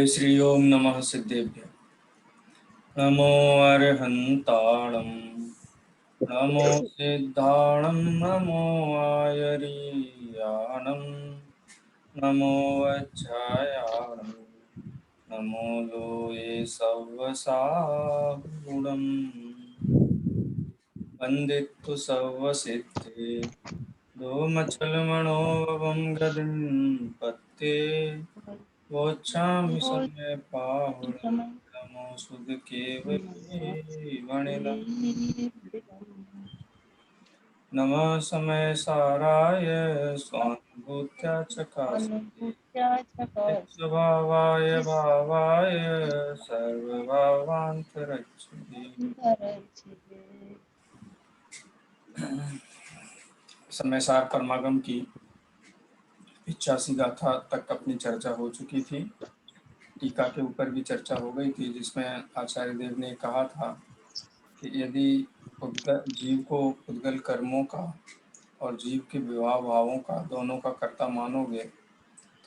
श्री ओम नमः सिद्धेभ्य। नमो अर्हन्ताणं नमो सिद्धाणं नमो आयरीयाणं नमो वज्रायाणं नमो लोये सव्वसागुणं वन्दित्तु सव्वसिद्धे दोमचलमणोभवं गदिं पत्ते वोच्छामि समय पाहुणं नमो सुध केवलीवनिलम् नमः समय साराय स्वानुभूत्या चकासते स्वभावाय भावाय सर्वभावान्तरच्छते। समय सार परमागम की 85 गाथा तक अपनी चर्चा हो चुकी थी। टीका के ऊपर भी चर्चा हो गई थी, जिसमें आचार्य देव ने कहा था कि यदि जीव को उद्गल कर्मों का और जीव के विवाह भावों का दोनों का कर्ता मानोगे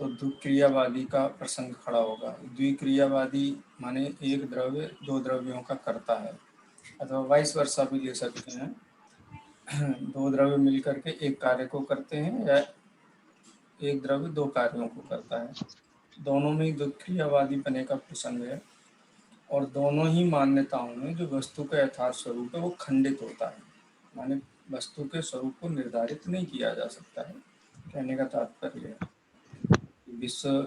तो द्विक्रियावादी का प्रसंग खड़ा होगा। द्विक्रियावादी माने एक द्रव्य दो द्रव्यों का कर्ता है, अथवा वाइस वर्सा भी ले सकते हैं। दो द्रव्य मिलकर के एक कार्य को करते हैं या एक द्रव्य दो कार्यों को करता है। दोनों में द्विक्रियावादी बने का प्रसंग है और दोनों ही मान्यताओं में जो वस्तु का यथार्थ स्वरूप है वो खंडित होता है, माने वस्तु के स्वरूप को निर्धारित नहीं किया जा सकता है। कहने का तात्पर्य है विश्व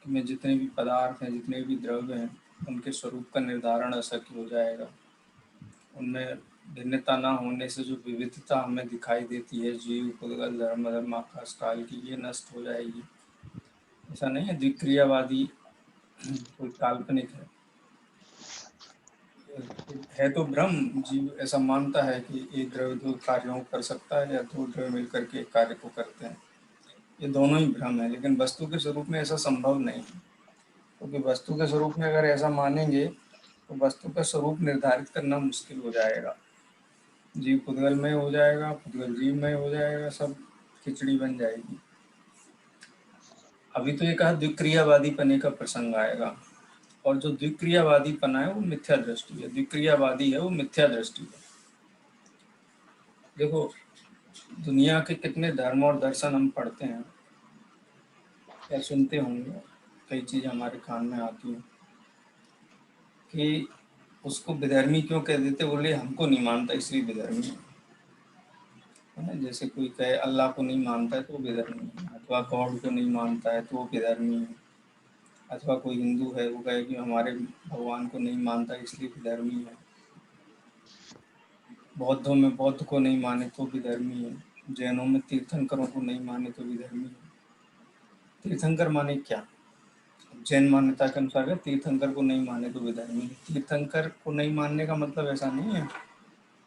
में जितने भी पदार्थ हैं, जितने भी द्रव्य हैं, उनके स्वरूप का निर्धारण अशक्य हो जाएगा। उनमें भिन्नता न होने से जो विविधता हमें दिखाई देती है, जीव पुद्गल धर्म धर्म आकाश काल की, ये नष्ट हो जाएगी। ऐसा नहीं है द्विक्रियावादी कोई काल्पनिक है तो ब्रह्म। जीव ऐसा मानता है कि एक द्रव्य दो कार्यों को कर सकता है या दो द्रव्य मिलकर के एक कार्य को करते हैं। ये दोनों ही भ्रम है, लेकिन वस्तु के स्वरूप में ऐसा संभव नहीं है, क्योंकि वस्तु के स्वरूप में अगर ऐसा मानेंगे तो वस्तु का स्वरूप निर्धारित करना मुश्किल हो जाएगा। जीव पुद्गल में हो जाएगा, पुद्गल जीव में हो जाएगा, सब खिचड़ी बन जाएगी। अभी तो ये कहा द्विक्रियावादी पने का प्रसंग आएगा, और जो द्विक्रियावादी पना है वो मिथ्या दृष्टि है, द्विक्रियावादी है वो मिथ्या दृष्टि है। देखो, दुनिया के कितने धर्म और दर्शन हम पढ़ते हैं या सुनते होंगे, कई चीज़ हमारे कान में आती है कि उसको विधर्मी क्यों कह देते, बोले हमको नहीं मानता इसलिए विधर्मी है। जैसे कोई कहे अल्लाह को नहीं मानता है तो वो विधर्मी है, अथवा गॉड को नहीं मानता है तो वो विधर्मी है। अथवा कोई हिंदू है वो कहे कि हमारे भगवान को नहीं मानता इसलिए विधर्मी है। बौद्धों में बौद्ध को नहीं माने तो विधर्मी है। जैनों में तीर्थंकरों को नहीं माने तो विधर्मी है। तीर्थंकर माने क्या? जैन मान्यता के अनुसार तीर्थंकर को नहीं माने तो विधर्मी है। तीर्थंकर को नहीं मानने का मतलब ऐसा नहीं है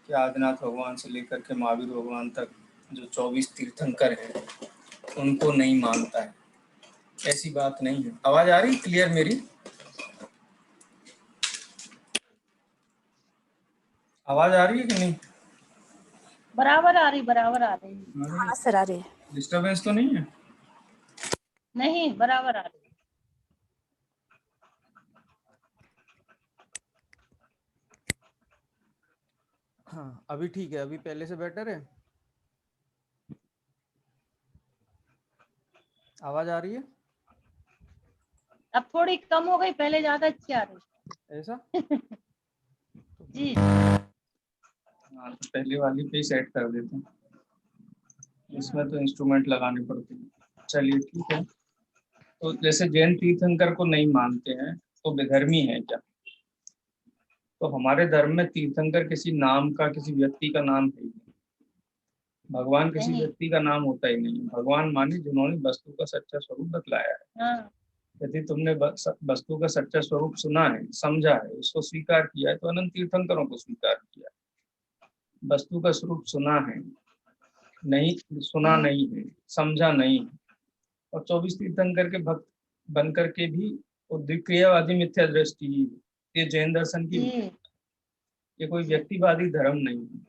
कि आदिनाथ भगवान से लेकर के महावीर भगवान तक जो 24 तीर्थंकर हैं उनको नहीं मानता है, ऐसी बात नहीं है। आवाज आ रही क्लियर मेरी? आवाज आ रही है कि नहीं? बराबर आ रही, बराबर आ रही। हाँ सर आ रही है। डिस्टर्बेंस तो नहीं है? नहीं, बराबर आ रही। हाँ अभी ठीक है, अभी पहले से बेटर है। आवाज आ रही है? अब थोड़ी कम हो गई, पहले ज्यादा अच्छी आ रही। ऐसा? जी हाँ तो पहले वाली पे सेट कर देते हैं, इसमें तो इंस्ट्रूमेंट लगाने पड़ते हैं। चलिए ठीक है। तो जैसे जैन तीर्थंकर को नहीं मानते हैं तो विधर्मी है क्या? तो हमारे धर्म में तीर्थंकर किसी नाम का, किसी व्यक्ति का नाम है ही नहीं। भगवान किसी नहीं। व्यक्ति का नाम होता ही नहीं। भगवान माने जिन्होंने वस्तु का सच्चा स्वरूप बतलाया है। हाँ। यदि तुमने वस्तु का सच्चा स्वरूप सुना है, समझा है, उसको स्वीकार किया है, तो अनंत तीर्थंकरों को स्वीकार किया है। वस्तु का स्वरूप सुना है, नहीं सुना नहीं है, समझा नहीं है, और 24 तीर्थंकर के भक्त बन करके भी वो द्विक्रियावादी मिथ्या दृष्टि, ये जैन दर्शन की, ये कोई व्यक्तिवादी धर्म नहीं है।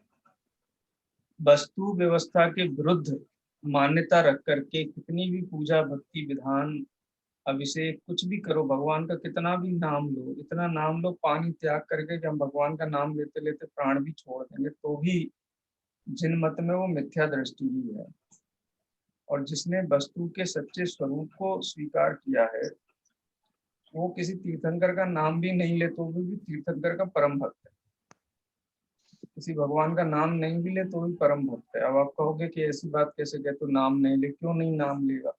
वस्तु व्यवस्था के विरुद्ध मान्यता रख करके कितनी भी पूजा भक्ति विधान अब इसे कुछ भी करो, भगवान का कितना भी नाम लो, इतना नाम लो, पानी त्याग करके कि हम भगवान का नाम लेते लेते प्राण भी छोड़ देंगे, तो भी जिन मत में वो मिथ्या दृष्टि ही है। और जिसने वस्तु के सच्चे स्वरूप को स्वीकार किया है, वो किसी तीर्थंकर का नाम भी नहीं ले तो भी तीर्थंकर का परम भक्त है। किसी भगवान का नाम नहीं भी ले तो भी परम भक्त है। अब आप कहोगे कि ऐसी बात कैसे कहे, तो नाम नहीं ले, क्यों नहीं नाम लेगा?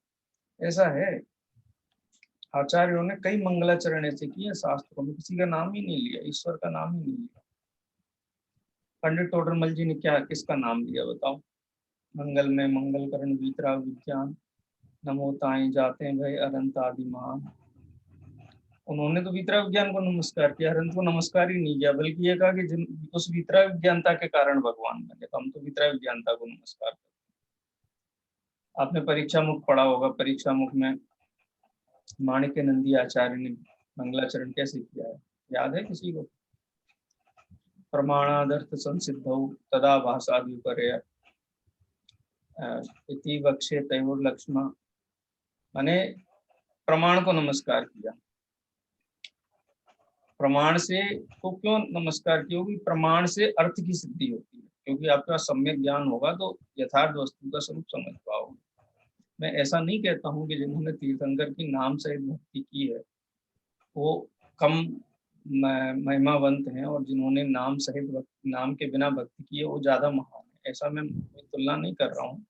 ऐसा है, आचार्यों ने कई मंगलाचरण ऐसे किए शास्त्रों में, किसी का नाम ही नहीं लिया, ईश्वर का नाम ही नहीं लिया। पंडित टोडरमल जी ने क्या किसका नाम लिया बताओ? मंगल में मंगल करण वीतराग विज्ञान, नमो ताई जाते भय अनंत आदि महान। उन्होंने तो वीतराग विज्ञान को नमस्कार किया, अनंत को नमस्कार ही नहीं किया, बल्कि ये कहा कि जिन उस वीतराग विज्ञानता के कारण भगवान बने, तो हम तो वीतराग विज्ञानता को नमस्कार करते हैं। आपने परीक्षा मुख पढ़ा होगा, परीक्षा मुख में माणिक्य नंदी आचार्य ने मंगलाचरण कैसे किया है, याद है किसी को? प्रमाणादर्थ संसिद्धौ तदा भाषाद्युपरेय इति वक्षे तयोर्लक्ष्मा, माने प्रमाण को नमस्कार किया। प्रमाण से तो क्यों नमस्कार किया? क्योंकि प्रमाण से अर्थ की सिद्धि होती है, क्योंकि आपका सम्यक ज्ञान होगा तो यथार्थ वस्तु का स्वरूप समझ पाओगे। मैं ऐसा नहीं कहता हूँ कि जिन्होंने तीर्थंकर की नाम सहित भक्ति की है वो कम महिमावंत हैं, और जिन्होंने नाम सहित नाम के बिना भक्ति की है वो ज्यादा महान है। ऐसा मैं तुलना नहीं कर रहा हूँ।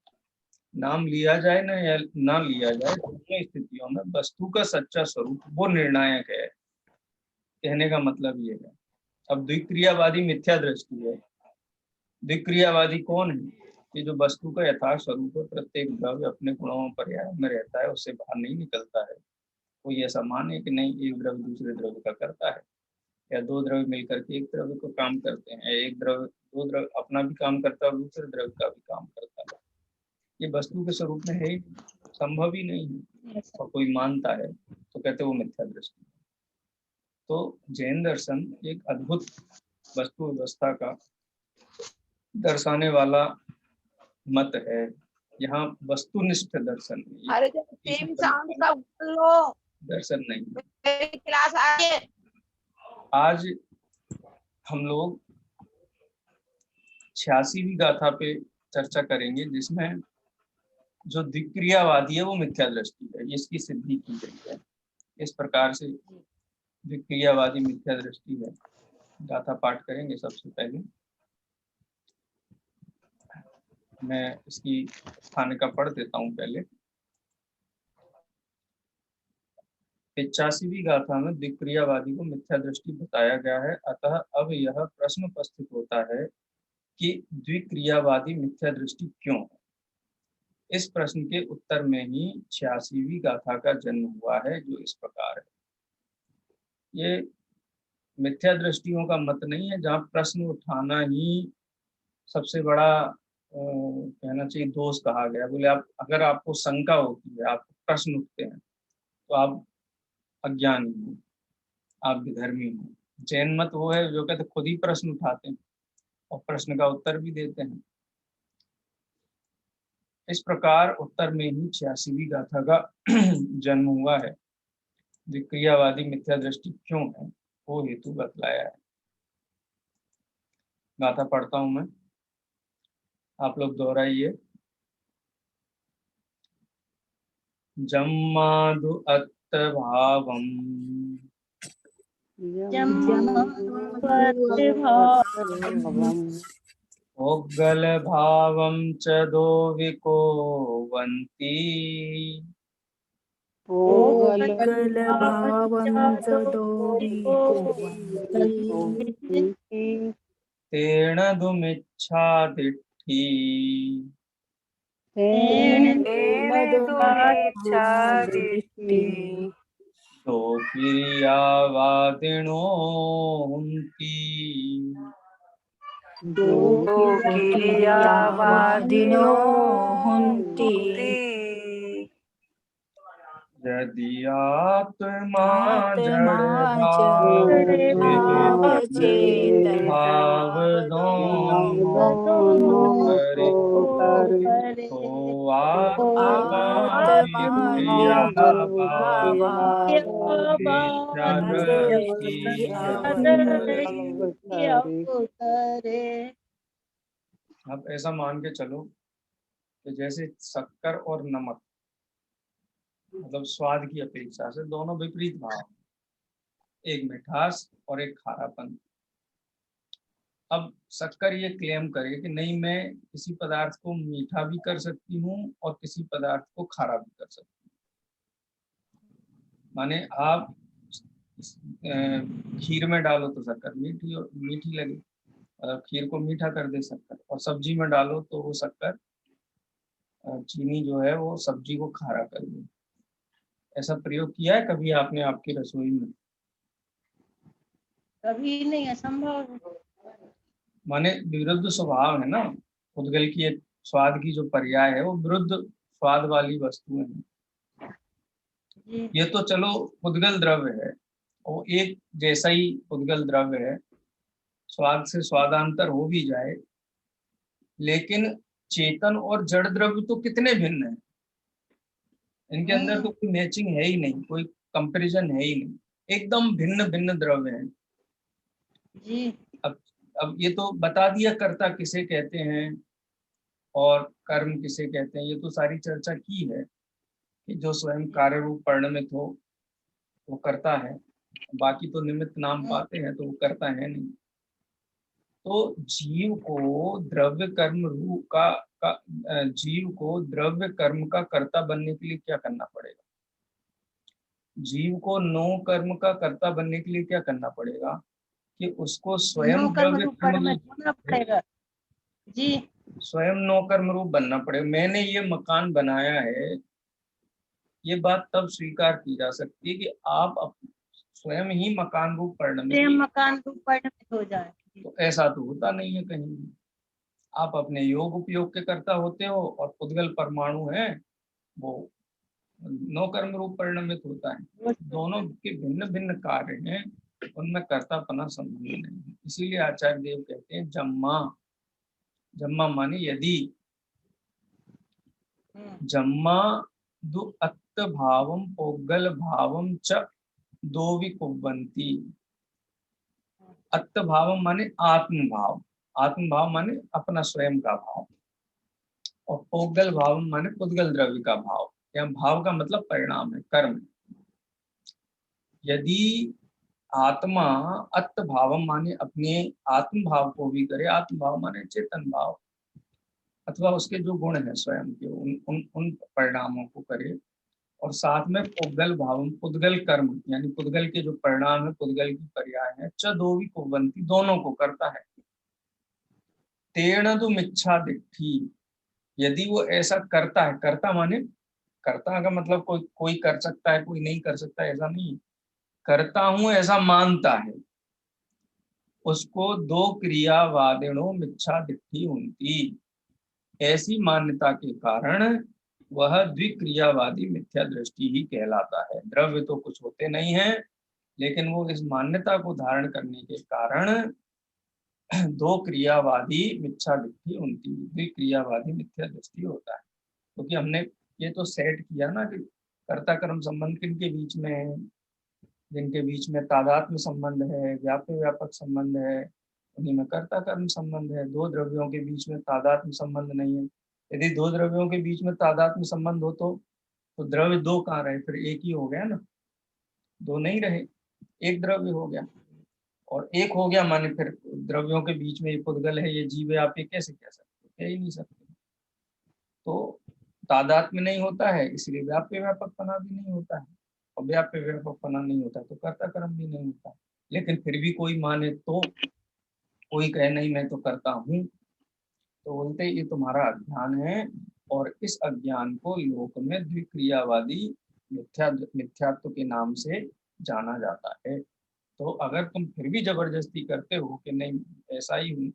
नाम लिया जाए ना या ना लिया जाए, दोनों स्थितियों में वस्तु का सच्चा स्वरूप वो निर्णायक है, कहने का मतलब ये है। अब द्विक्रियावादी मिथ्या दृष्टि है। द्विक्रियावादी कौन है? कि जो वस्तु का यथार्थ स्वरूप है, प्रत्येक द्रव्य अपने गुणों पर्याय में रहता है, उससे बाहर नहीं निकलता है। कोई ऐसा माने कि नहीं एक द्रव्य दूसरे द्रव्य का करता है, या दो द्रव्य मिलकर के एक द्रव्य को काम करते हैं, एक द्रव्य दो द्रव्य अपना भी काम करता है, दूसरे द्रव्य का भी काम करता है, ये वस्तु के स्वरूप में है, संभव ही नहीं है। और कोई मानता है तो कहते वो मिथ्या दृष्टि। तो जैन दर्शन एक अद्भुत वस्तु व्यवस्था का दर्शाने वाला मत है। यहाँ वस्तुनिष्ठ दर्शन दर्शन नहीं। क्लास आज हम लोग 86वीं गाथा पे चर्चा करेंगे, जिसमें जो द्विक्रियावादी है वो मिथ्या दृष्टि है, इसकी सिद्धि की गई है। इस प्रकार से द्विक्रियावादी मिथ्या दृष्टि है। गाथा पाठ करेंगे। सबसे पहले मैं इसकी स्थानिका पढ़ देता हूँ पहले। 85वीं गाथा में द्विक्रियावादी को मिथ्या दृष्टि बताया गया है। अतः अब यह प्रश्न उपस्थित होता है कि द्विक्रियावादी मिथ्या दृष्टि क्यों है। इस प्रश्न के उत्तर में ही 86वीं गाथा का जन्म हुआ है, जो इस प्रकार है। ये मिथ्या दृष्टियों का मत नहीं है जहाँ प्रश्न उठाना ही सबसे बड़ा कहना चाहिए दोष कहा गया। बोले आप अगर आपको शंका होती है, आपको प्रश्न उठते हैं, तो आप अज्ञानी हो, आप विधर्मी हो। जैन मत वो है जो कहते खुद ही प्रश्न उठाते हैं और प्रश्न का उत्तर भी देते हैं। इस प्रकार उत्तर में ही 86वीं गाथा का जन्म हुआ है। द्विक्रियावादी मिथ्या दृष्टि क्यों है वो हेतु बतलाया है। गाथा पढ़ता हूं मैं, आप लोग दोहराइए। जम्मादु अत्त भावम ओग्गल भावम च दो विको वंती तेण दुमिच्छा दिट्ठी दो क्रियावादिनो हुन्ति यदि आत्मा आत्मा जड़ जड़ भाव भाव चेतन चेतन भाव भाव दोनों करे, करे तो आत्मा आत्मा क्रिया भाव मिथ्या दृष्टि करे। अब ऐसा मान के चलो कि जैसे शक्कर और नमक, मतलब स्वाद की अपेक्षा से दोनों विपरीत भाव, एक मिठास और एक खारापन। अब शक्कर ये क्लेम करे कि नहीं, मैं किसी पदार्थ को मीठा भी कर सकती हूँ और किसी पदार्थ को खारा भी कर सकती हूँ। माने आप खीर में डालो तो शक्कर मीठी लगे, मतलब खीर को मीठा कर दे शक्कर, और सब्जी में डालो तो वो शक्कर चीनी जो है वो सब्जी को खारा कर दे। ऐसा प्रयोग किया है कभी आपने आपकी रसोई में? कभी नहीं, असंभव। माने विरुद्ध स्वभाव है ना, उद्गल की एक स्वाद की जो पर्याय है वो विरुद्ध स्वाद वाली वस्तुएं हैं। जी ये तो चलो उद्गल द्रव्य है, वो एक जैसा ही उद्गल द्रव्य है, स्वाद से स्वादांतर हो भी जाए, लेकिन चेतन और जड़ द्रव्य तो कितने भिन्न हैं। इनके अंदर तो कोई मैचिंग है ही नहीं, कोई कंपैरिजन है ही नहीं, एकदम भिन्न भिन्न द्रव्य हैं। जी अब अब ये तो बता दिया कर्ता किसे कहते हैं और कर्म किसे कहते हैं, ये तो सारी चर्चा की है कि जो स्वयं कार्य रूप परिणमित हो वो करता है, बाकी तो निमित्त नाम पाते हैं तो वो करता है नहीं। तो जीव को द्रव्य कर्म रूप का जीव को द्रव्य कर्म का कर्ता बनने के लिए क्या करना पड़ेगा? जीव को नो कर्म का कर्ता बनने के लिए क्या करना पड़ेगा कि उसको स्वयं नो कर्म द्रव्य रूप कर्म में होना पड़ेगा। जी स्वयं नो कर्म रूप बनना पड़ेगा। मैंने ये मकान बनाया है, ये बात तब स्वीकार की जा सकती है कि आप स्वयं ही मकान रूप परिणमित। प्रेम मकान रूप परिणमित हो जाए। तो ऐसा तो होता नहीं है कहीं भी। आप अपने योग उपयोग के कर्ता होते हो और उद्गल परमाणु है वो नो कर्म रूप परिणमित होता है। दोनों के भिन्न भिन्न कार्य हैं, उनमें कर्तापना संबंध नहीं है। इसीलिए आचार्य देव कहते हैं जम्मा, जम्मा माने यदि, जम्मा दु अत्त भावम पोगल भावम च दो विकुबंती। अत्त भावम माने आत्म भाव, आत्म भाव माने अपना स्वयं का भाव, और पोगल भावम माने पुद्गल द्रव्य का भाव, या भाव का मतलब परिणाम है, कर्म। यदि आत्मा अत्त भावम माने अपने आत्म भाव को भी करे, आत्म भाव माने चेतन भाव अथवा उसके जो गुण है स्वयं के, उन परिणामों को करे, और साथ में पुद्गल भाव पुद्गल कर्म यानी पुद्गल के जो परिणाम है, पुद्गल की पर्याय है, च दो भी कुबंती दोनों को करता है। तेण तो मिच्छा दिट्ठी, यदि वो ऐसा करता है, करता माने करता का मतलब कोई कोई कर सकता है कोई नहीं कर सकता ऐसा नहीं, करता हूं ऐसा मानता है, उसको दो क्रियावादिणों मिच्छा दिट्ठी उनकी। ऐसी मान्यता के कारण वह द्विक्रियावादी मिथ्या दृष्टि ही कहलाता है। द्रव्य तो कुछ होते नहीं है, लेकिन वो इस मान्यता को धारण करने के कारण दो क्रियावादी मिथ्या दृष्टि उनकी, द्विक्रियावादी मिथ्या दृष्टि होता है। क्योंकि हमने ये तो सेट किया ना कि कर्ता कर्म संबंध किनके बीच में है, जिनके बीच में तादात्म्य संबंध है, व्याप्य व्यापक संबंध है, उन्हीं में कर्ता कर्म संबंध है। दो द्रव्यों के बीच में तादात्म्य संबंध नहीं है। यदि दो द्रव्यों के बीच में तादात्म्य संबंध हो तो द्रव्य दो कहाँ रहे, फिर एक ही हो गया ना, दो नहीं रहे, एक द्रव्य हो गया। और एक हो गया माने फिर द्रव्यों के बीच में ये पुद्गल है, ये जीव है, आप ये कैसे कह सकते, कह ही नहीं सकते। तो तादात्म्य नहीं होता है, इसलिए व्याप्य व्यापकपना भी नहीं होता है, और व्याप्य व्यापकपना नहीं होता तो कर्ता कर्म भी नहीं होता। लेकिन फिर भी कोई माने तो, कोई कहे नहीं मैं तो करता हूँ, तो बोलते ये तुम्हारा अज्ञान है, और इस अज्ञान को लोक में द्विक्रियावादी मिथ्यात्व के नाम से जाना जाता है। तो अगर तुम फिर भी जबरदस्ती करते हो कि नहीं ऐसा ही हूँ,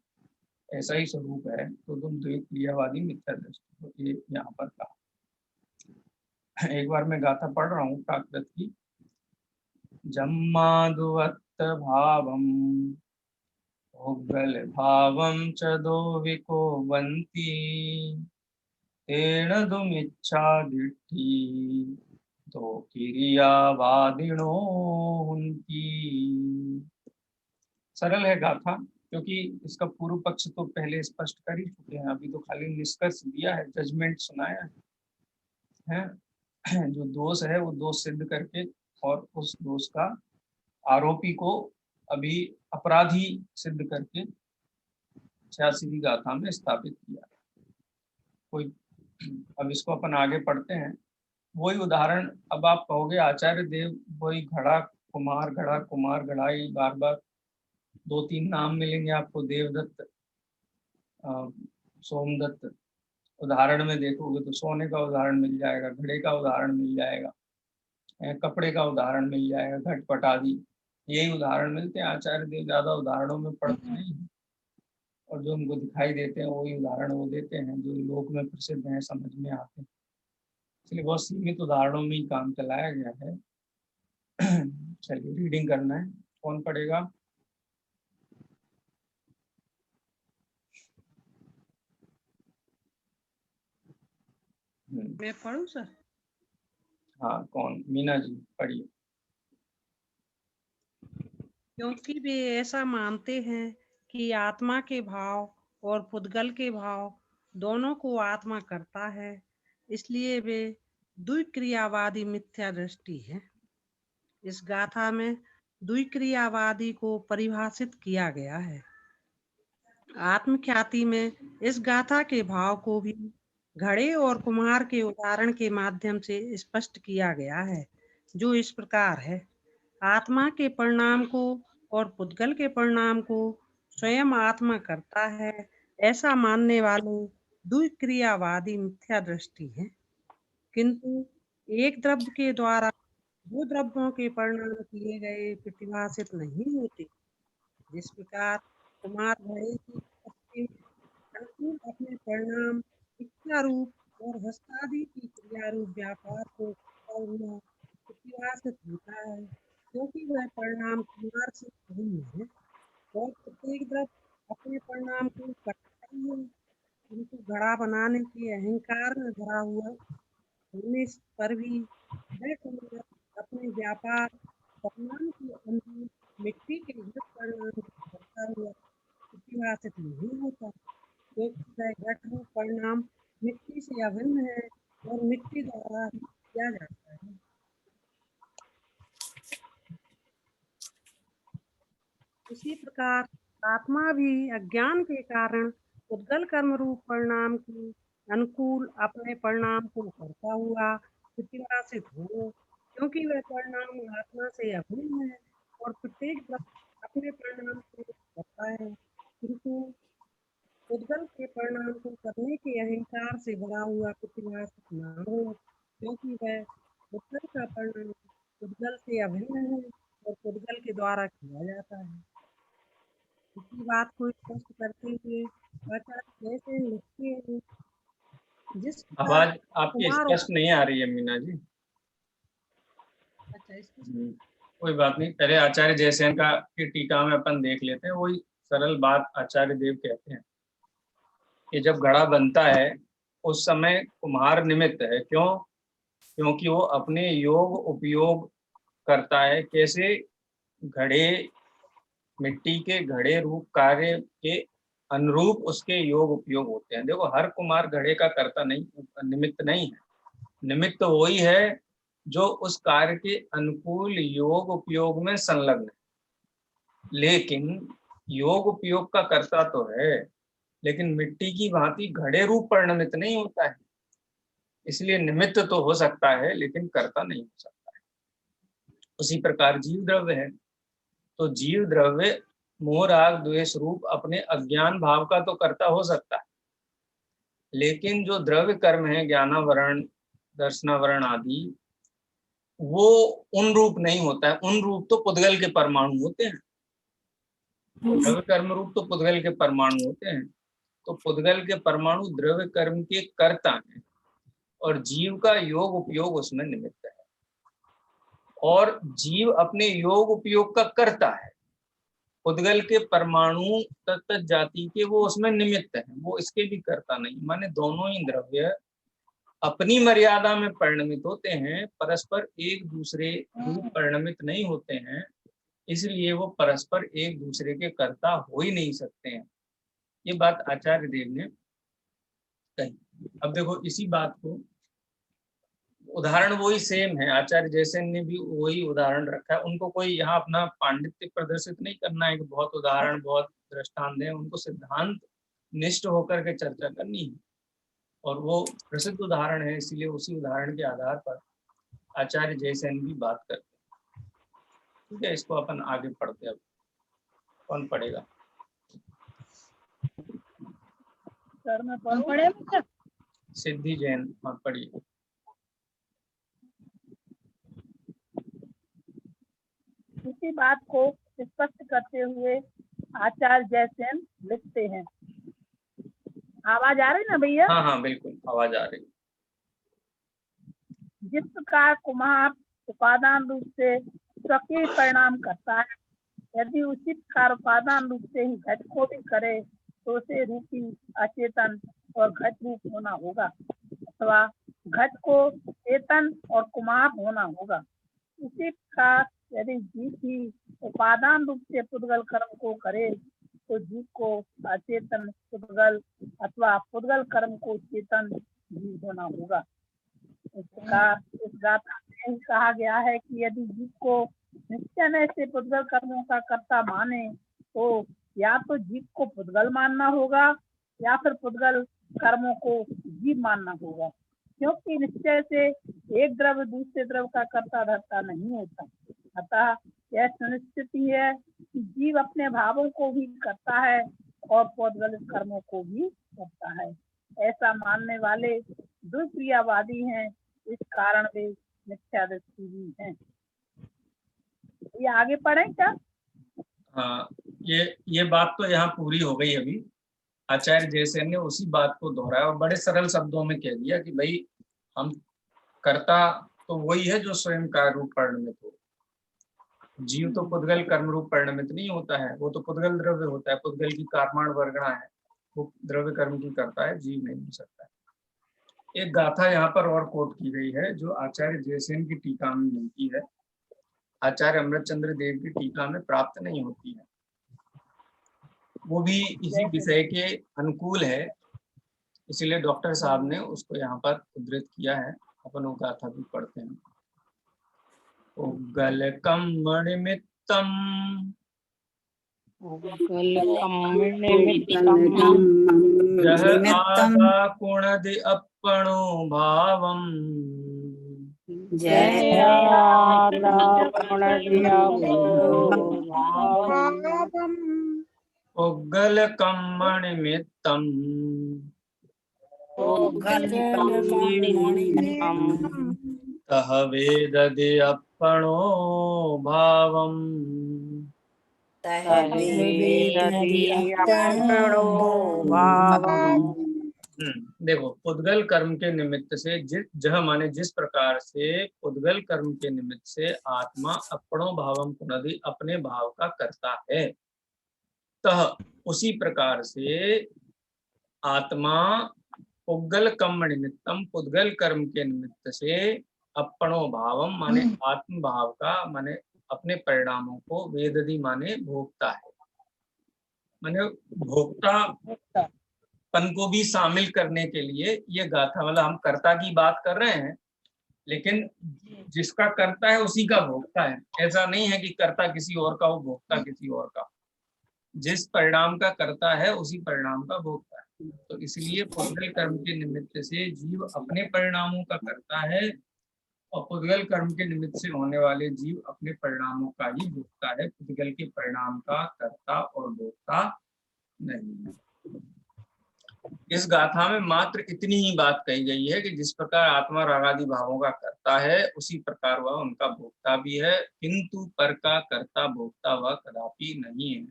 ऐसा ही स्वरूप है, तो तुम द्विक्रियावादी मिथ्या दृष्टि हो, ये यहाँ पर कहा। एक बार मैं गाथा पढ़ रहा हूँ प्राकृत की। जम्मादुवत्त भावम उग्गल भावम च दो विको बंती तेन दुमिच्छा दिट्ठी तो किरियावादिनो हुंती। सरल है गाथा, क्योंकि इसका पूर्व पक्ष तो पहले स्पष्ट कर ही चुके हैं, अभी तो खाली निष्कर्ष दिया है, जजमेंट सुनाया है। जो दोष है वो दोष सिद्ध करके और उस दोष का आरोपी को अभी अपराधी सिद्ध करके 86वीं गाथा में स्थापित किया। कोई अब इसको अपन आगे पढ़ते हैं। वही उदाहरण अब आप कहोगे आचार्य देव वही घड़ा कुमार घड़ाई, बार बार 2-3 नाम मिलेंगे आपको, देवदत्त, सोमदत्त। उदाहरण में देखोगे तो सोने का उदाहरण मिल जाएगा, घड़े का उदाहरण मिल जाएगा, कपड़े का उदाहरण मिल जाएगा, घटपट आदि, यही उदाहरण मिलते हैं। आचार्य देव ज्यादा उदाहरणों में पढ़ते नहीं हैं, और जो उनको दिखाई देते हैं वही उदाहरण वो देते हैं जो लोक में प्रसिद्ध हैं, समझ में आते हैं। इसलिए बहुत सीमित उदाहरणों में ही काम चलाया गया है। चलिए रीडिंग करना है, कौन पढ़ेगा? मैं पढ़ूं सर? हाँ, कौन? मीना जी पढ़िए। क्योंकि वे ऐसा मानते हैं कि आत्मा के भाव और पुद्गल के भाव दोनों को आत्मा करता है, इसलिए वे द्विक्रियावादी मिथ्या दृष्टि है। इस गाथा में द्विक्रियावादी को परिभाषित किया गया है। आत्मख्याति में इस गाथा के भाव को भी घड़े और कुम्हार के उदाहरण के माध्यम से स्पष्ट किया गया है, जो इस प्रकार है। आत्मा के परिणाम को और पुद्गल के परिणाम को स्वयं आत्मा करता है, ऐसा मानने वाले द्विक्रियावादी मिथ्या दृष्टि है। किंतु एक द्रव्य के द्वारा दो द्रव्यों के परिणाम किए गए प्रतिभाषित नहीं होते। जिस प्रकार कुमार घड़े की उत्पत्ति में अनुकूल अपने परिणाम इच्छा रूप और हस्तादि की क्रिया रूप व्यापार को करता हुआ प्रतिभाषित होता है, क्योंकि वह परिणाम कुमार से भिन्न है, और प्रत्येक द्रव्य अपने परिणाम को करता ही है, किंतु घड़ा बनाने के अहंकार में भरा हुआ होने पर भी वह कुमार अपने व्यापार परिणाम के अनुरूप मिट्टी के घट परिणाम को करता हुआ प्रतिभाषित नहीं होता, क्योंकि वह घट रूप परिणाम मिट्टी से अभिन्न है और मिट्टी द्वारा ही किया जाता है। इसी प्रकार आत्मा भी अज्ञान के कारण उद्गल कर्म रूप परिणाम के अनुकूल अपने परिणाम को करता हुआ प्रतिभाषित हो, क्योंकि वह परिणाम आत्मा से अभिन्न है और प्रत्येक द्रव्य अपने परिणाम को करता है, किंतु उद्गल के परिणाम को करने के अहंकार से भरा हुआ प्रतिभाषित न हो, क्योंकि वह उद्गल का परिणाम उद्गल से अभिन्न है और उद्गल के द्वारा किया जाता है। इसी बात को स्पष्ट करते हुए आचार्य जैसे लिखते हैं, जिस आवाज आपकी कुमार स्पष्ट नहीं आ रही है मीना जी। कोई बात नहीं, पहले आचार्य जयसेन का की टीका में अपन देख लेते हैं। वही सरल बात आचार्य देव कहते हैं कि जब घड़ा बनता है उस समय कुम्हार निमित्त है। क्यों? क्योंकि वो अपने योग उपयोग करता है। कैसे? घड़े, मिट्टी के घड़े रूप कार्य के अनुरूप उसके योग उपयोग होते हैं। देखो, हर कुम्हार घड़े का कर्ता नहीं, निमित्त नहीं है। निमित्त वही है जो उस कार्य के अनुकूल योग उपयोग में संलग्न है। लेकिन योग उपयोग का कर्ता तो है, लेकिन मिट्टी की भांति घड़े रूप परिणमित नहीं होता है। इसलिए निमित्त तो हो सकता है लेकिन कर्ता नहीं हो सकता है। उसी प्रकार जीव द्रव्य है, तो जीव द्रव्य मोह राग द्वेष रूप अपने अज्ञान भाव का तो कर्ता हो सकता है, लेकिन जो द्रव्य कर्म है ज्ञानावरण, दर्शनावरण आदि, वो उन रूप नहीं होता है। उन रूप तो पुद्गल के परमाणु होते हैं। द्रव्य कर्म रूप तो पुद्गल के परमाणु होते हैं। तो पुद्गल के परमाणु द्रव्य कर्म के कर्ता हैं। और जीव का योग उपयोग उसमें निमित्त है, और जीव अपने योग उपयोग का करता है। पुद्गल के परमाणु तत्त जाति के वो उसमें निमित्त है, वो इसके भी करता नहीं। माने दोनों ही द्रव्य अपनी मर्यादा में परिणमित होते हैं, परस्पर एक दूसरे रूप परिणमित नहीं होते हैं, इसलिए वो परस्पर एक दूसरे के कर्ता हो ही नहीं सकते हैं। ये बात आचार्य देव ने कही। अब देखो इसी बात को उदाहरण वही सेम है, आचार्य जयसेन ने भी वही उदाहरण रखा है। उनको कोई यहाँ अपना पांडित्य प्रदर्शित नहीं करना है कि बहुत उदाहरण बहुत दृष्टांत है, उनको सिद्धांत निष्ठ होकर के चर्चा करनी है, और वो प्रसिद्ध उदाहरण है, इसीलिए उसी उदाहरण के आधार पर आचार्य जयसेन भी बात करते हैं। ठीक है, इसको अपन आगे पढ़ते हैं। अब कौन पढ़ेगा? सर मैं पढ़े सिद्धि जैन, हाँ पढ़िए। इसी बात को स्पष्ट करते हुए आचार्य जयसेन लिखते हैं। आवाज आ रही ना भैया? हाँ हाँ बिल्कुल आवाज आ रही। जिस प्रकार कुम्हार उपादान रूप से स्वकीय परिणाम करता है, यदि उसी प्रकार उपादान रूप से ही घट को भी करे तो उसे रूपी अचेतन और घट रूप होना होगा, अथवा घट को चेतन और कुम्हार होना होगा। इसी प्रकार यदि जीव ही उपादान रूप से पुद्गल कर्म को करे तो जीव को अचेतन पुद्गल अथवा पुद्गल कर्म को चेतन जीव होना होगा। इस प्रकार इस गाथा में ही कहा गया है कि यदि जीव को निश्चय से पुद्गल कर्मों का कर्ता माने तो या तो जीव को पुद्गल मानना होगा या फिर पुद्गल कर्मों को जीव मानना होगा, क्योंकि निश्चय से एक द्रव्य दूसरे द्रव्य का कर्ता धर्ता नहीं होता। अतः यह सुनिश्चित ही है कि जीव अपने भावों को भी करता है और पुद्गल कर्मों को भी करता है। ऐसा मानने वाले दुष्क्रियावादी हैं, इस कारण वे मिथ्या दृष्टि भी हैं। ये आगे पढ़ें क्या? हाँ, ये बात तो यहाँ पूरी हो गई। अभी आचार्य जयसेन ने उसी बात को दोहराया और बड़े सरल शब्दों में कह दिया कि भाई हम कर्ता तो वही है जो स्वयं का रूप परिणमित हो। जीव तो पुद्गल कर्म रूप परिणमित नहीं होता है, वो तो पुद्गल द्रव्य होता है, पुद्गल की कारमाण वर्गणा है, वो द्रव्य कर्म की करता है, जीव नहीं हो सकता है। एक गाथा यहाँ पर और कोट की गई है जो आचार्य जयसेन की टीका में मिलती है, आचार्य अमृतचंद्र देव की टीका में प्राप्त नहीं होती है। वो भी इसी विषय के अनुकूल है, इसीलिए डॉक्टर साहब ने उसको यहाँ पर उद्धृत किया है। अपन वो गाथा भी पढ़ते हैं। उग्गलकं मणिमित्तं जह आदा कुणदि अपणो भावम् उग्गलकं मणिमित्तं तह वेददि अपणो भावम्। देखो पुद्गल कर्म के निमित्त से जह माने जिस प्रकार से पुद्गल कर्म के निमित्त से आत्मा अपणो भावम पुनदि अपने भाव का करता है, तह उसी प्रकार से आत्मा पुद्गल कर्म निमित्तम पुद्गल कर्म के निमित्त से अपणो भावम माने आत्म भाव का माने अपने परिणामों को वेददि माने भोगता है, माने भोक्ता पन को भी शामिल करने के लिए ये गाथा, मतलब हम कर्ता की बात कर रहे हैं लेकिन जिसका कर्ता है उसी का भोक्ता है। ऐसा नहीं है कि कर्ता किसी और का हो भोक्ता किसी और का, जिस परिणाम का कर्ता है उसी परिणाम का भोक्ता है। तो इसलिए पुद्गल कर्म के निमित्त से जीव अपने परिणामों का करता है और पुद्गल कर्म के निमित्त से होने वाले जीव अपने परिणामों का ही भोक्ता है, पुद्गल के परिणाम का कर्ता और भोक्ता नहीं है। इस गाथा में मात्र इतनी ही बात कही गई है कि जिस प्रकार आत्मा रागादि भावों का करता है उसी प्रकार वह उनका भोक्ता भी है, किंतु पर का कर्ता भोक्ता वह कदापि नहीं है।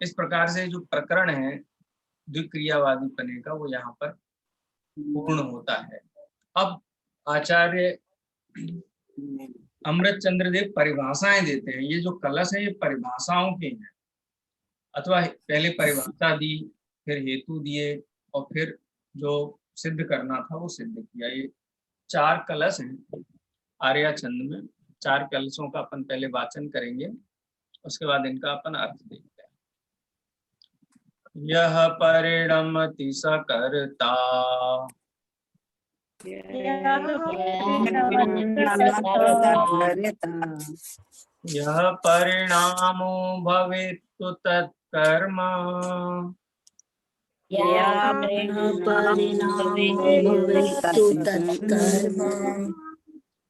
इस प्रकार से जो प्रकरण है द्विक्रियावादी पने का वो यहाँ पर पूर्ण होता है। अब आचार्य अमृत चंद्र देव परिभाषाएं देते हैं। ये जो कलश है ये परिभाषाओं के हैं, अथवा पहले परिभाषा दी, फिर हेतु दिए, और फिर जो सिद्ध करना था वो सिद्ध किया। ये 4 कलश हैं आर्या छंद में। 4 कलशों का अपन पहले वाचन करेंगे, उसके बाद इनका अपन अर्थ देखते हैं। यह परिणमति सकर्ता, यह परिणामो भवेत्तु तत्कर्म,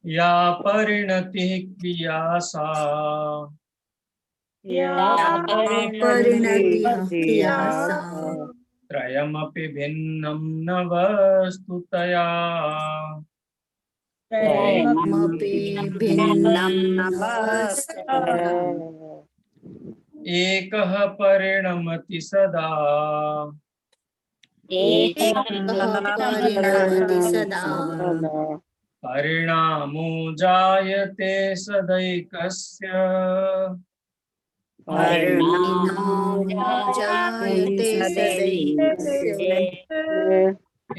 या परिणति क्रिया सा, त्रयमपि भिन्नं न वस्तुतया, एकः परिणमति सदा, परिणामो जायते सदैकस्य,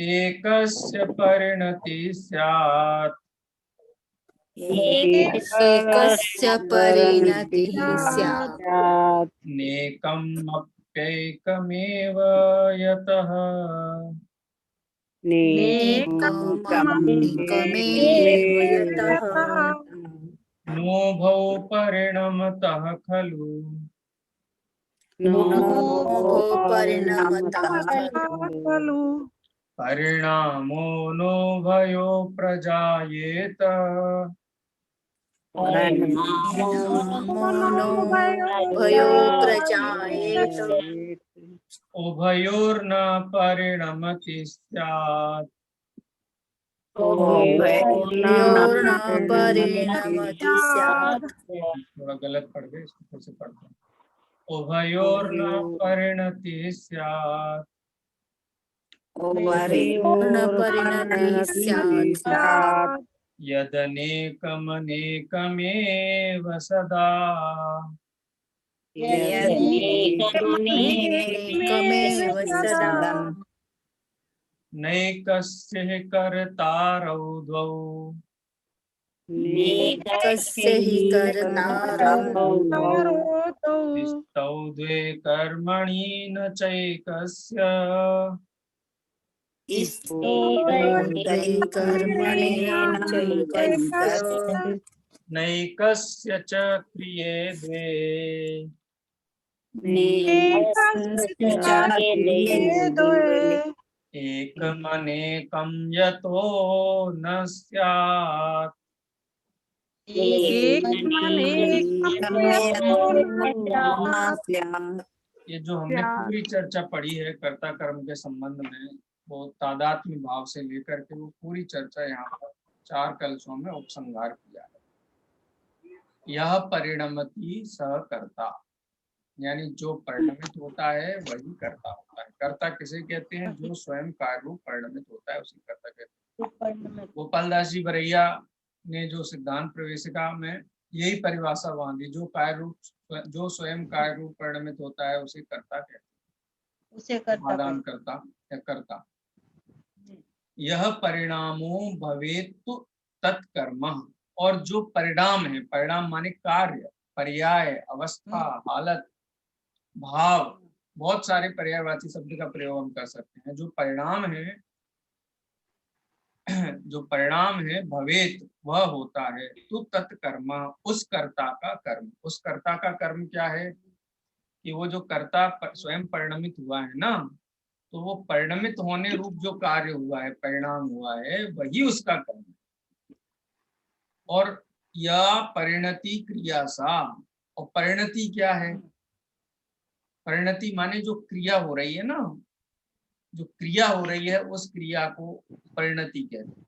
एकस्य परिणति स्यात्, नेकमप्यैकमेव यतः, नोभौ परिणमतः खलु, परिणामो नोभयो प्रजायेत, उभयोर्न परिणमति स्यात्। थोड़ा गलत पढ़ गए, इसको फिर से पढ़ते हैं। उभयोर्न परिणति स्यात्, यदनेकमनेकमेव सदा, नैकस्य हि कर्तारौ द्वौ, तिष्ठौ द्वे कर्मणि न चैकस्य, नैकस्य च क्रिये द्वे, एकमनेकं यतो न स्यात्। ये जो हमने पूरी चर्चा पढ़ी है कर्ता कर्म के संबंध में, वो तादात्म्य भाव से लेकर के वो पूरी चर्चा यहाँ पर 4 कलशों में उपसंहार किया है। यह परिणमति सहकर्ता, यानी जो परिणमित होता है वही कर्ता होता है। कर्ता किसे कहते हैं? जो स्वयं कार्य रूप परिणमित होता है उसी कर्ता कहते हैं। गोपाल दास जी बरैया ने जो सिद्धांत प्रवेशिका में यही परिभाषा बांधी, जो कार्य रूप, जो स्वयं कार्य रूप परिणमित होता है उसे कर्ता कहते हैं, उसे समाधान करता या कर्ता। यह परिणामो भवेत्तु तत्कर्म, और जो परिणाम है, परिणाम माने कार्य, पर्याय, अवस्था, हालत, भाव, बहुत सारे पर्यायवाची शब्द का प्रयोग हम कर सकते हैं। जो परिणाम है, जो परिणाम है भवेत, वह होता है तो तत्कर्म, उस कर्ता का कर्म। उस कर्ता का कर्म क्या है? कि वो जो कर्ता स्वयं परिणमित हुआ है ना, तो वो परिणमित होने रूप जो कार्य हुआ है, परिणाम हुआ है, वही उसका कर्म है। और यह परिणति क्रिया सा, और परिणति क्या है? परिणति माने जो क्रिया हो रही है ना, जो क्रिया हो रही है उस क्रिया को परिणति कहते हैं।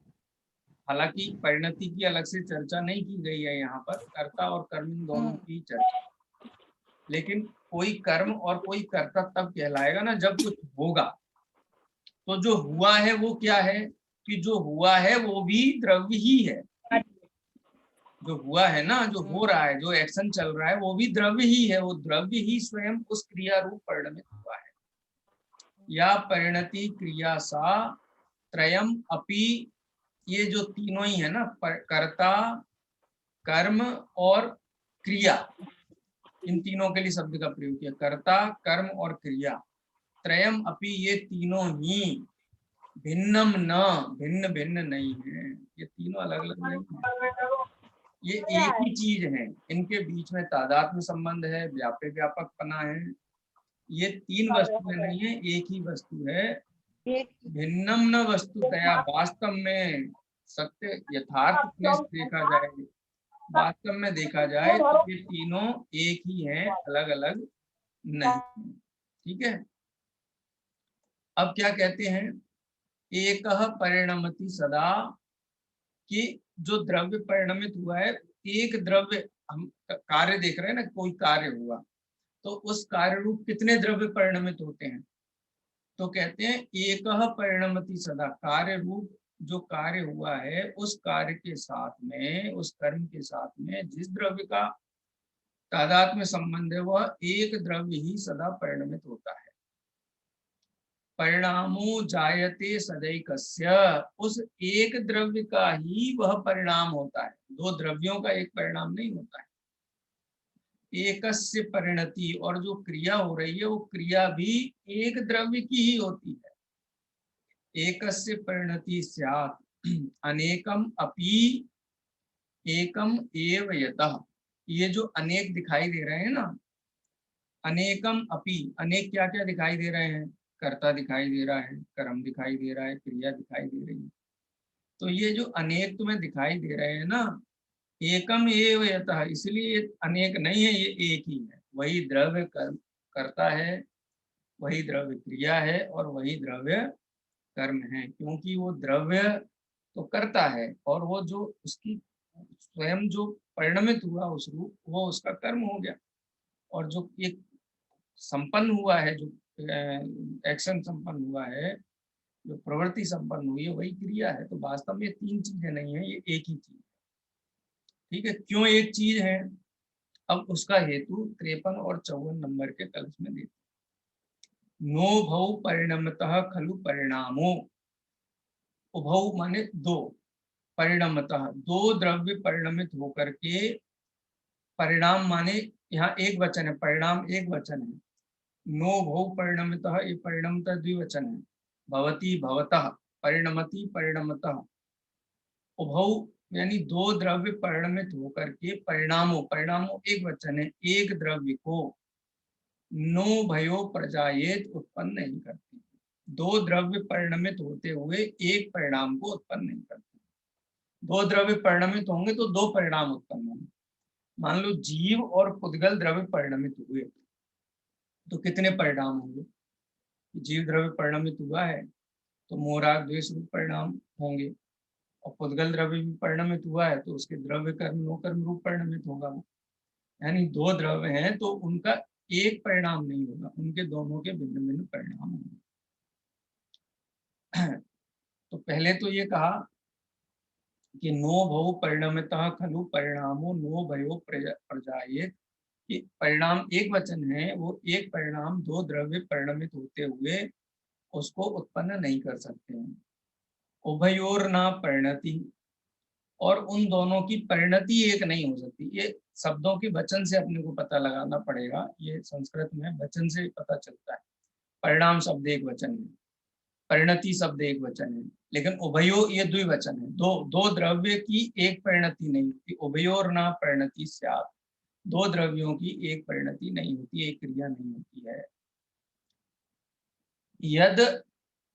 हालांकि परिणति की अलग से चर्चा नहीं की गई है यहाँ पर, कर्ता और कर्म दोनों की चर्चा। लेकिन कोई कर्म और कोई कर्ता तब कहलाएगा ना जब कुछ होगा। तो जो हुआ है वो क्या है? कि जो हुआ है वो भी द्रव्य ही है, जो हुआ है ना, जो हो रहा है, जो एक्शन चल रहा है वो भी द्रव्य ही है, वो द्रव्य ही स्वयं उस क्रिया रूप परिणमित हुआ है। या परिणति क्रिया सा त्रयम अपि, ये जो तीनों ही है ना, कर्ता, कर्म और क्रिया, इन तीनों के लिए शब्द का प्रयोग किया, कर्ता, कर्म और क्रिया। त्रयम अपि, ये तीनों ही भिन्नम न, भिन्न भिन्न नहीं है, ये तीनों अलग अलग नहीं है, ये एक ही चीज है, इनके बीच में तादात्म्य संबंध है, व्यापकपना है, ये तीन वस्तुएं नहीं है, एक ही वस्तु है। भिन्नम न वस्तुतया, वास्तव में सत्य यथार्थ में देखा जाए, वास्तव में देखा जाए तो ये तीनों एक ही हैं, अलग अलग नहीं। ठीक है, अब क्या कहते हैं, एक परिणमति सदा, कि जो द्रव्य परिणमित हुआ है, एक द्रव्य, हम कार्य देख रहे हैं ना, कोई कार्य हुआ तो उस कार्य रूप कितने द्रव्य परिणमित होते हैं, तो कहते हैं एक परिणमति सदा, कार्य रूप जो कार्य हुआ है उस कार्य के साथ में, उस कर्म के साथ में जिस द्रव्य का तादात्म्य संबंध है वह एक द्रव्य ही सदा परिणमित होता है। परिणामो जायते सदैकस्य, उस एक द्रव्य का ही वह परिणाम होता है, दो द्रव्यों का एक परिणाम नहीं होता है। एकस्य परिणति, और जो क्रिया हो रही है वो क्रिया भी एक द्रव्य की ही होती है। एकस्य परिणति स्यात् अनेकम अपि एकम एव यतः, ये जो अनेक दिखाई दे रहे हैं ना, अनेकम अपि, अनेक क्या क्या दिखाई दे रहे हैं, कर्ता दिखाई दे रहा है, कर्म दिखाई दे रहा है, क्रिया दिखाई दे रही है, तो ये जो अनेक तुम्हें दिखाई दे रहे हैं ना, एकम एव यतः, इसलिए अनेक नहीं है, ये एक ही है, वही द्रव्य कर्म करता है, वही द्रव्य क्रिया है और वही द्रव्य कर्म है, क्योंकि वो द्रव्य तो करता है और वो जो उसकी स्वयं जो परिणमित हुआ उस रूप, वो उसका कर्म हो गया, और जो एक संपन्न हुआ है, जो एक्शन संपन्न हुआ है, जो प्रवृत्ति संपन्न हुई है, वही क्रिया है। तो वास्तव में तीन चीजें नहीं है, ये एक ही चीज। ठीक है, क्यों एक चीज है, अब उसका हेतु 53 और 54 नंबर के कलश में देते। नो भौ परिणमतः खलु परिणामो, उभौ माने दो, परिणमतः दो द्रव्य परिणमित होकर के, परिणाम माने यहाँ एक वचन है, परिणाम एक वचन है, नो भौ परिणमतः, ये परिणमतः द्विवचन है, भवती भवतः, परिणमति परिणमतः, उभौ यानी दो द्रव्य परिणमित होकर के, परिणामों, परिणामों एक वचन है, एक द्रव्य को नो भयो प्रजायेत उत्पन्न नहीं करती, दो द्रव्य परिणमित होते हुए एक परिणाम को उत्पन्न नहीं करते। दो द्रव्य परिणमित होंगे तो दो परिणाम उत्पन्न होंगे। मान लो जीव और पुद्गल द्रव्य परिणमित हुए तो कितने परिणाम होंगे, जीव द्रव्य परिणमित हुआ है तो मोहराग द्वेष रूप परिणाम होंगे, और पुद्गल द्रव्य भी परिणमित हुआ है तो उसके द्रव्य कर्म नो कर्म रूप परिणमित होगा। यानी दो द्रव्य हैं तो उनका एक परिणाम नहीं होगा, उनके दोनों के भिन्न भिन्न परिणाम होंगे। तो पहले तो ये कहा कि नो भव परिणमतः खलु परिणामो नो भयो प्रजायेत, कि परिणाम एक वचन है, वो एक परिणाम दो द्रव्य परिणमित होते हुए उसको उत्पन्न नहीं कर सकते हैं। उभयोर ना परिणति, और उन दोनों की परिणति एक नहीं हो सकती। ये शब्दों के वचन से अपने को पता लगाना पड़ेगा, ये संस्कृत में वचन से पता चलता है। परिणाम शब्द एक वचन है, परिणति शब्द एक वचन है, लेकिन उभयो ये द्विवचन है, दो द्रव्य की एक परिणति नहीं होती। उभयोर ना परिणति स्यात्, दो द्रव्यों की एक परिणति नहीं होती, एक क्रिया नहीं होती है। यद,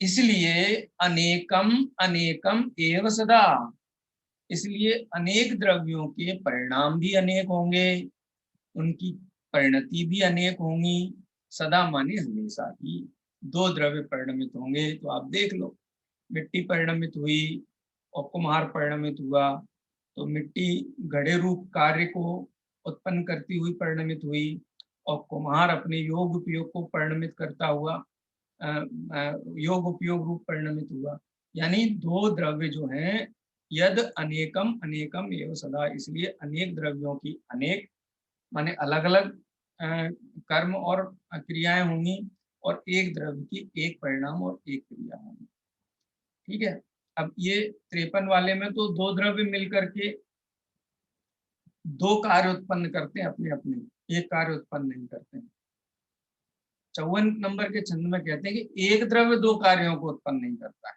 इसलिए अनेकम अनेकम एव सदा, इसलिए अनेक द्रव्यों के परिणाम भी अनेक होंगे, उनकी परिणति भी अनेक होंगी। सदा माने हमेशा ही दो द्रव्य परिणमित होंगे। तो आप देख लो, मिट्टी परिणमित हुई और कुम्हार परिणमित हुआ, तो मिट्टी घड़े रूप कार्य को उत्पन्न करती हुई परिणमित हुई, और कुम्हार अपने योग उपयोग को परिणमित करता हुआ योग उपयोग रूप परिणमित हुआ। यानी दो द्रव्य जो हैं, यद अनेकम अनेकम एवं सदा, इसलिए अनेक द्रव्यों की अनेक माने अलग अलग कर्म और क्रियाएं होंगी, और एक द्रव्य की एक परिणाम और एक क्रिया होगी। ठीक है। अब ये 53 वाले में तो दो द्रव्य मिलकर के दो कार्य उत्पन्न करते हैं अपने अपने, एक कार्य उत्पन्न नहीं करते हैं। 54 नंबर के छंद में कहते हैं कि एक द्रव्य दो कार्यों को उत्पन्न नहीं करता है।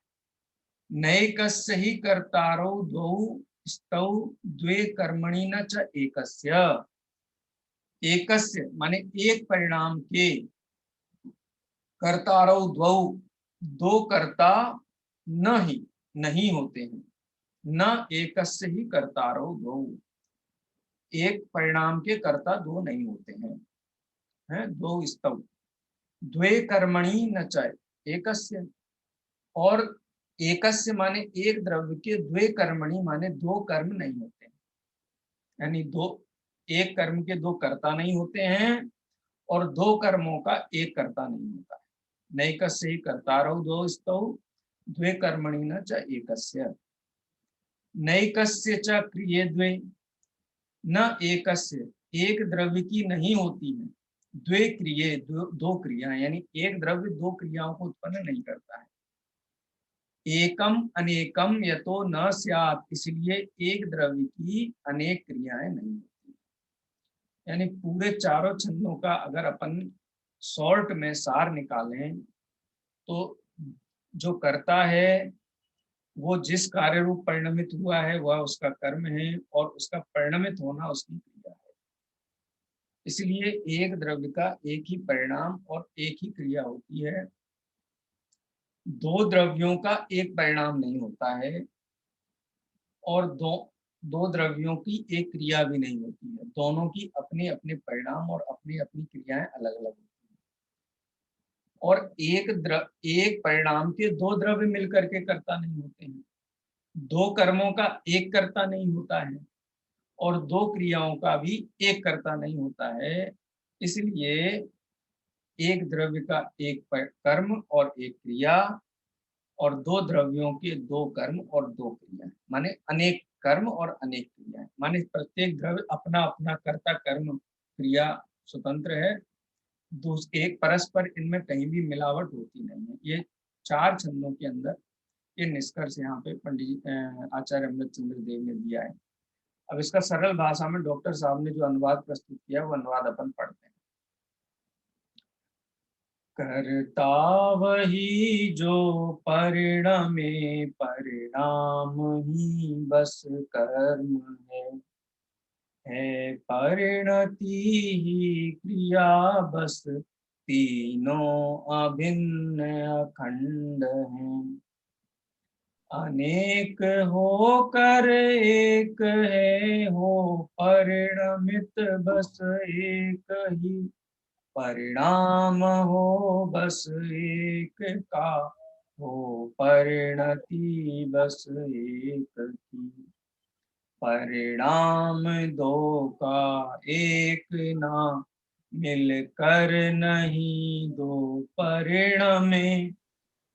नैकस्य ही कर्तारौ द्वौ स्तौ द्वे कर्मणि न च एकस्य। एकस्य माने एक परिणाम के, कर्तारौ द्वौ दो कर्ता न ही नहीं होते हैं, न एकस्य ही कर्तारौ द्वौ एक परिणाम के कर्ता दो नहीं होते हैं, दो स्तव द्वे कर्मणि न च एकस्य, और एकस्य माने एक द्रव्य के, द्वे कर्मणि माने दो कर्म नहीं होते, यानी दो एक कर्म के दो कर्ता नहीं होते हैं, और दो कर्मों का एक कर्ता नहीं होता है। नैकस्य ही कर्तारौ द्वौ स्तौ द्वे कर्मणि न च एकस्य। नैकस्य च क्रिये द्वे न एकस्य, एक द्रव्य की नहीं होती है, द्वे क्रिये दो क्रियाएं, यानी एक द्रव्य दो क्रियाओं को उत्पन्न नहीं करता है। एकम अनेकम यतो न स्यात्, इसलिए एक द्रव्य की अनेक क्रियाएं नहीं होती। यानी पूरे चारों छंदों का अगर अपन शॉर्ट में सार निकालें तो जो कर्ता है वो जिस कार्य रूप परिणमित हुआ है वह उसका कर्म है, और उसका परिणमित होना उसकी क्रिया है। इसलिए एक द्रव्य का एक ही परिणाम और एक ही क्रिया होती है, दो द्रव्यों का एक परिणाम नहीं होता है, और दो द्रव्यों की एक क्रिया भी नहीं होती है। दोनों की अपने अपने परिणाम और अपनी अपनी क्रियाएं अलग अलग होती हैं। और एक परिणाम के दो द्रव्य मिलकर के कर्ता नहीं होते हैं, दो कर्मों का एक कर्ता नहीं होता है, और दो क्रियाओं का भी एक कर्ता नहीं होता है। इसलिए एक द्रव्य का एक कर्म और एक क्रिया, और दो द्रव्यों के दो कर्म और दो क्रिया, माने अनेक कर्म और अनेक क्रियाएं, माने प्रत्येक द्रव्य अपना अपना कर्ता कर्म क्रिया स्वतंत्र है, एक परस्पर इनमें कहीं भी मिलावट होती नहीं है। ये चार छंदों के अंदर ये निष्कर्ष यहाँ पे पंडित आचार्य अमृतचंद्र देव ने दिया है। अब इसका सरल भाषा में डॉक्टर साहब ने जो अनुवाद प्रस्तुत किया वो अनुवाद अपन पढ़ते हैं। कर्ता वही जो परिणमे, परिणाम ही बस कर्म है परिणति ही क्रिया बस, तीनों अभिन्न अखंड हैं। अनेक होकर एक है हो परिणमित बस एक ही, परिणाम हो बस एक का हो परिणति बस एक की। परिणाम दो का एक ना मिलकर नहीं दो परिणमे,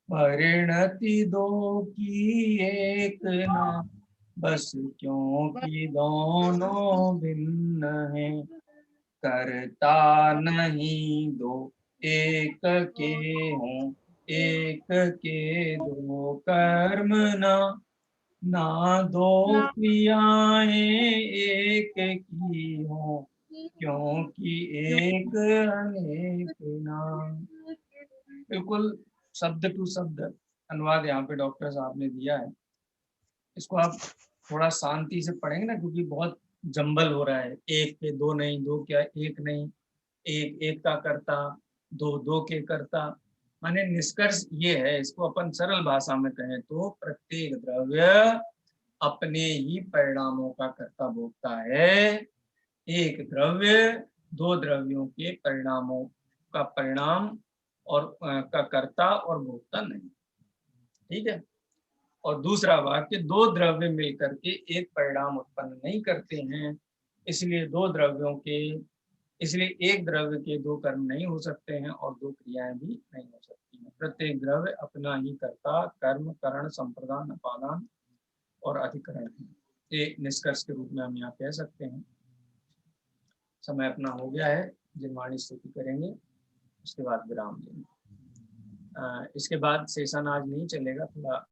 परिणति दो की एक ना बस क्योंकि दोनों भिन्न हैं। करता नहीं दो एक के हों, एक के दो कर्म ना दो क्रियाएं एक की हों, क्योंकि एक अनेक ना। बिल्कुल शब्द टू शब्द अनुवाद यहाँ पे डॉक्टर साहब ने दिया है। इसको आप थोड़ा शांति से पढ़ेंगे ना, क्योंकि बहुत जंबल हो रहा है। एक के दो नहीं, दो क्या एक नहीं, एक एक का करता, दो दो के करता। माने निष्कर्ष ये है, इसको अपन सरल भाषा में कहें तो प्रत्येक द्रव्य अपने ही परिणामों का कर्ता भोगता है। एक द्रव्य दो द्रव्यों के परिणामों का परिणाम और का कर्ता और भोक्ता नहीं। ठीक है। और दूसरा वाक्य, दो द्रव्य मिलकर के एक परिणाम उत्पन्न नहीं करते हैं, इसलिए दो द्रव्यों के इसलिए एक द्रव्य के दो कर्म नहीं हो सकते हैं और दो क्रियाएं भी नहीं हो सकती हैं। प्रत्येक द्रव्य अपना ही कर्ता, कर्म, करण, संप्रदान, अपादान और अधिकरण है। ये निष्कर्ष के रूप में हम यहाँ कह सकते हैं। समय अपना हो गया है, जिनवाणी स्तुति करेंगे, उसके बाद विराम देंगे। इसके बाद सेशन आज नहीं चलेगा, थोड़ा